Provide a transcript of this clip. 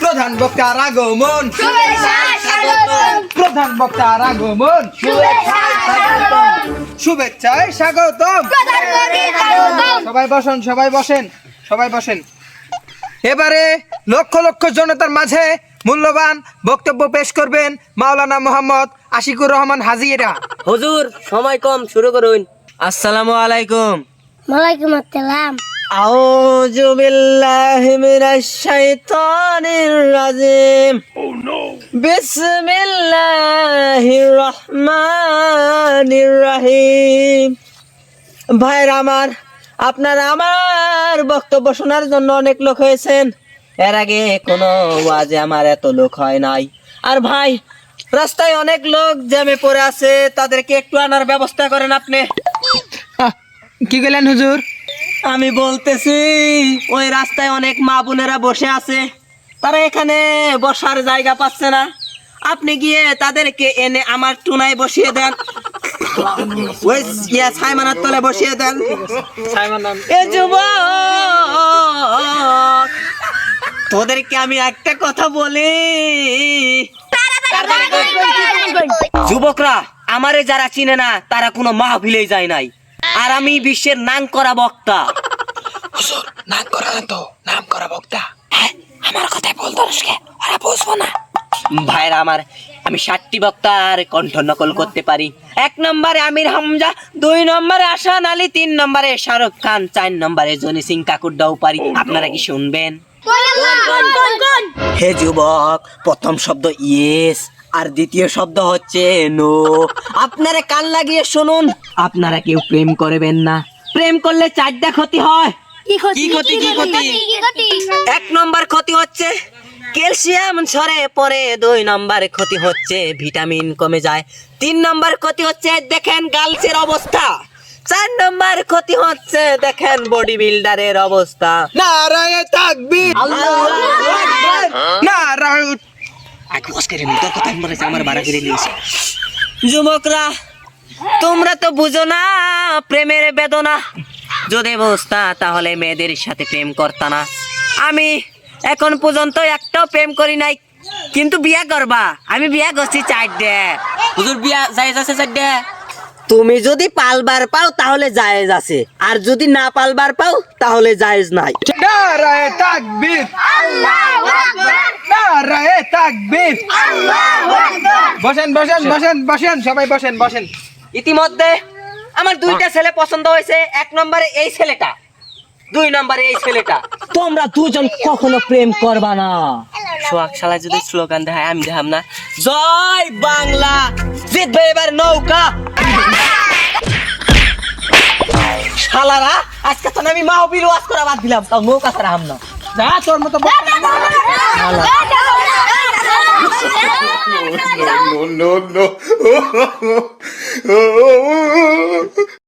প্রধান বক্তার আগমন, প্রধান বক্তার আগমন, শুভেচ্ছায় স্বাগতম। সবাই বসেন, সবাই বসেন, সবাই বসেন। এবারে লক্ষ লক্ষ জনতার মাঝে মূল্যবান বক্তব্য পেশ করবেন মাওলানা মোহাম্মদ আশিকুর রহমান হাজিরা। হুজুর সময় কম, শুরু করুন। আসসালামু আলাইকুম। ওয়ালাইকুম আসসালাম। আউযু বিল্লাহি মিনাশ শাইতানির রাজিম। বিসমিল্লাহির রহমানির রহিম। ভাইরা আমার, আপনারা আমার বক্তব্য শোনার জন্য অনেক লোক হয়েছেন। এর আগে কোনো ওয়াজে আমার এত লোক হয় নাই। আর ভাই, রাস্তায় অনেক লোক জ্যামে পড়ে আছে, তাদেরকে একটু আনার ব্যবস্থা করেন আপনি। কি গেলেন হুজুর? আমি বলতেছি ওই রাস্তায় অনেক মা বোনেরা বসে আছে, তারা এখানে বসার জায়গা পাচ্ছে না। আপনি গিয়ে তাদেরকে এনে আমার টুনায় বসিয়ে দেন, ওই ছাইমানার তলে বসিয়ে দেন। এ যুবক, তোদেরকে আমি একটা কথা বলি, যুবকরা আমারে যারা চিনে না তারা কোনো মাহফিলে যায় নাই, আর আমি বিশ্বের নাম করা বক্তা। হুজুর, নাম করা না তো, নাম করা বক্তা। আমার কথাই বল দর্শকে, ওরা বুঝবো না। ভাইরা আমার, আমি 60টি বক্তার কণ্ঠ নকল করতে পারি। 1 নম্বরে আমির হামজা, 2 নম্বরে আশান আলী, 3 নম্বরে শাহরুখ খান, 4 নম্বরে জনি সিং কাকুরদাও পারি। আপনারা কি শুনবেন? হে যুবক, প্রথম শব্দ ইয়েস আর দ্বিতীয় শব্দ হচ্ছে নো। আপনারা কান লাগিয়ে শুনুন। আপনারা কেউ প্রেম করবেন না। প্রেম করলে 4টা ক্ষতি হয়। কি ক্ষতি? 1 নম্বর ক্ষতি হচ্ছে ক্যালসিয়াম ঝরে পড়ে, 2 নম্বর ক্ষতি হচ্ছে ভিটামিন কমে যায়, 3 নম্বর ক্ষতি হচ্ছে দেখেন গার্লসের অবস্থা, 4 নম্বর ক্ষতি হচ্ছে দেখেন বডি বিল্ডারের অবস্থা। নারায়ে তাকবীর, আল্লাহু আকবার। নারায়ে। যুবকরা, তোমরা তো বুঝো না প্রেমের বেদনা। যদি বুঝতা তাহলে মেয়েদের সাথে প্রেম করতা না। আমি এখন পর্যন্ত একটাও প্রেম করি নাই, কিন্তু বিয়া করবা। আমি বিয়া করছি 4টে। হুজুর, বিয়া জায়েজ আছে 4টে? তুমি যদি পালবার পাও তাহলে জায়েজ আছে, আর যদি না পালবার পাও তাহলে জায়েজ নাই। নারায়ে তাকবীর, আল্লাহু আকবার, নারায়ে তাকবীর, আল্লাহু আকবার। বসেন, বসেন, বসেন, বসেন, সবাই বসেন, বসেন। ইতিমধ্যে আমার 2টা ছেলে পছন্দ হয়েছে। 1 নম্বরে এই ছেলেটা, 2 নম্বরে এই ছেলেটা। তোমরা দুজন কখনো প্রেম করবা না। সোহাগ শালা যদি স্লোগান দেয় আমি দেখাম না। জয় বাংলা, জিতবে এবার নৌকা। শালারা, আজকে তো আমি মাহফিল ওয়াজ করা বাদ দিলাম, তাও নৌকা ছাড়া হাম না। যা তোর মতো no, no, no.